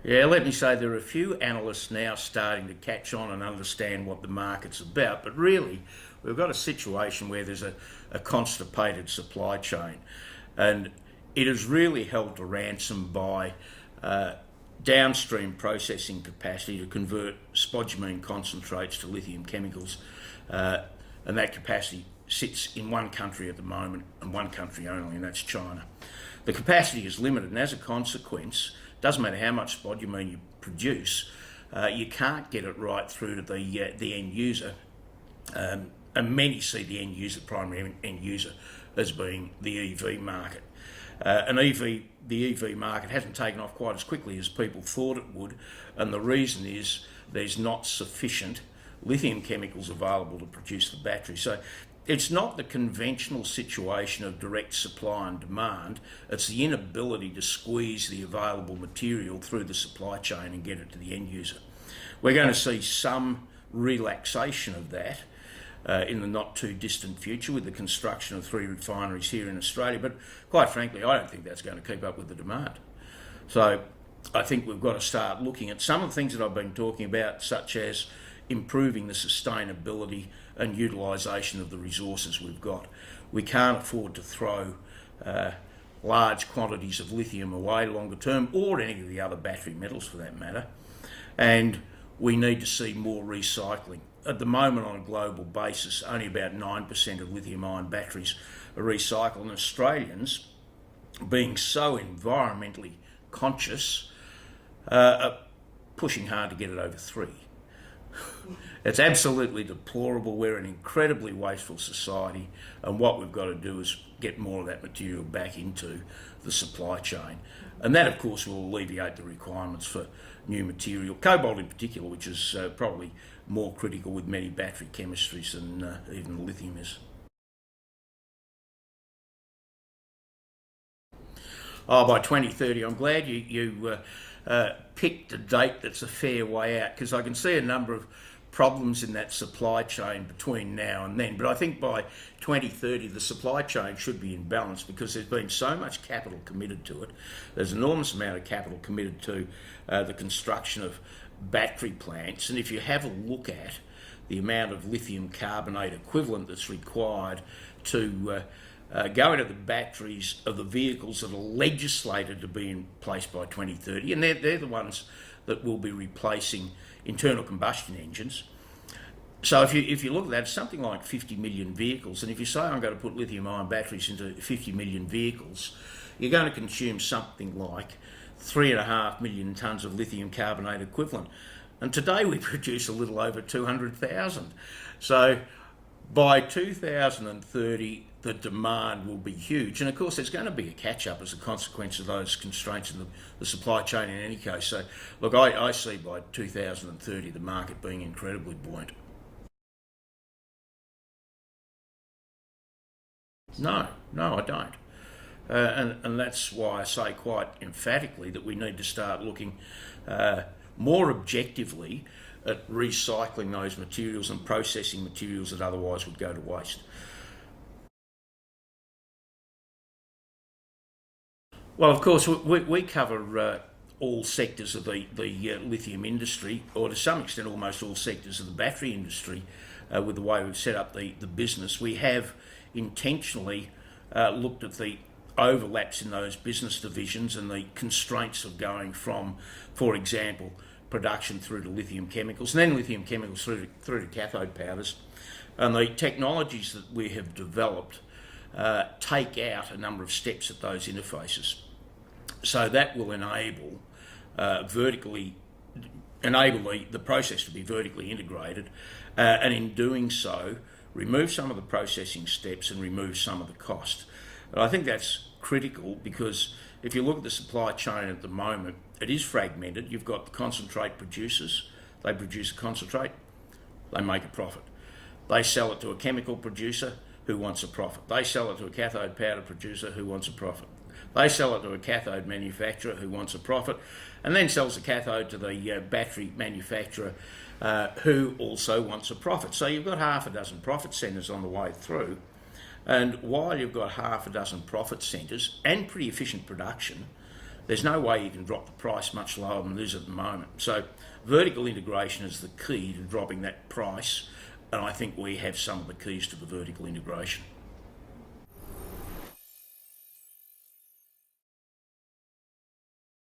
Yeah, let me say there are a few analysts now starting to catch on and understand what the market's about, but really we've got a situation where there's a constipated supply chain, and it is really held to ransom by downstream processing capacity to convert spodumene concentrates to lithium chemicals, and that capacity sits in one country at the moment, and one country only, and that's China. The capacity is limited, and as a consequence, doesn't matter how much spodumene you produce, you can't get it right through to the end user. And many see the primary end user, as being the EV market. The EV market hasn't taken off quite as quickly as people thought it would, and the reason is there's not sufficient lithium chemicals available to produce the battery. So it's not the conventional situation of direct supply and demand, it's the inability to squeeze the available material through the supply chain and get it to the end user. We're going to see some relaxation of that in the not too distant future with the construction of 3 refineries here in Australia, but quite frankly I don't think that's going to keep up with the demand. So I think we've got to start looking at some of the things that I've been talking about, such as improving the sustainability and utilisation of the resources we've got. We can't afford to throw large quantities of lithium away longer term, or any of the other battery metals for that matter, and we need to see more recycling. At the moment, on a global basis, only about 9% of lithium-ion batteries are recycled, and Australians, being so environmentally conscious, are pushing hard to get it over 3. It's absolutely deplorable. We're an incredibly wasteful society, and what we've got to do is get more of that material back into the supply chain. And that, of course, will alleviate the requirements for new material, cobalt in particular, which is probably more critical with many battery chemistries than even lithium is. Oh, by 2030, I'm glad you picked a date that's a fair way out, because I can see a number of problems in that supply chain between now and then. But I think by 2030 the supply chain should be in balance, because there's been so much capital committed to it. There's an enormous amount of capital committed to the construction of battery plants, and if you have a look at the amount of lithium carbonate equivalent that's required to go into the batteries of the vehicles that are legislated to be in place by 2030, and they're the ones that will be replacing internal combustion engines. So if you look at that, it's something like 50 million vehicles, and if you say I'm going to put lithium-ion batteries into 50 million vehicles, you're going to consume something like 3.5 million tonnes of lithium carbonate equivalent. And today we produce a little over 200,000. So by 2030, the demand will be huge. And of course, there's going to be a catch-up as a consequence of those constraints in the supply chain in any case. So look, I see by 2030 the market being incredibly buoyant. No, I don't. And that's why I say quite emphatically that we need to start looking more objectively at recycling those materials and processing materials that otherwise would go to waste. Well, of course, we cover all sectors of the lithium industry, or to some extent almost all sectors of the battery industry, with the way we've set up the business. We have intentionally looked at the overlaps in those business divisions and the constraints of going from, for example, production through to lithium chemicals, and then lithium chemicals through to cathode powders. And the technologies that we have developed take out a number of steps at those interfaces. So that will enable the process to be vertically integrated, and in doing so, remove some of the processing steps and remove some of the cost. And I think that's critical, because if you look at the supply chain at the moment, it is fragmented. You've got the concentrate producers, they produce a concentrate, they make a profit. They sell it to a chemical producer who wants a profit. They sell it to a cathode powder producer who wants a profit. They sell it to a cathode manufacturer who wants a profit, and then sells the cathode to the battery manufacturer who also wants a profit. So you've got half a dozen profit centres on the way through. And while you've got half a dozen profit centres and pretty efficient production, there's no way you can drop the price much lower than it is at the moment. So vertical integration is the key to dropping that price, and I think we have some of the keys to the vertical integration.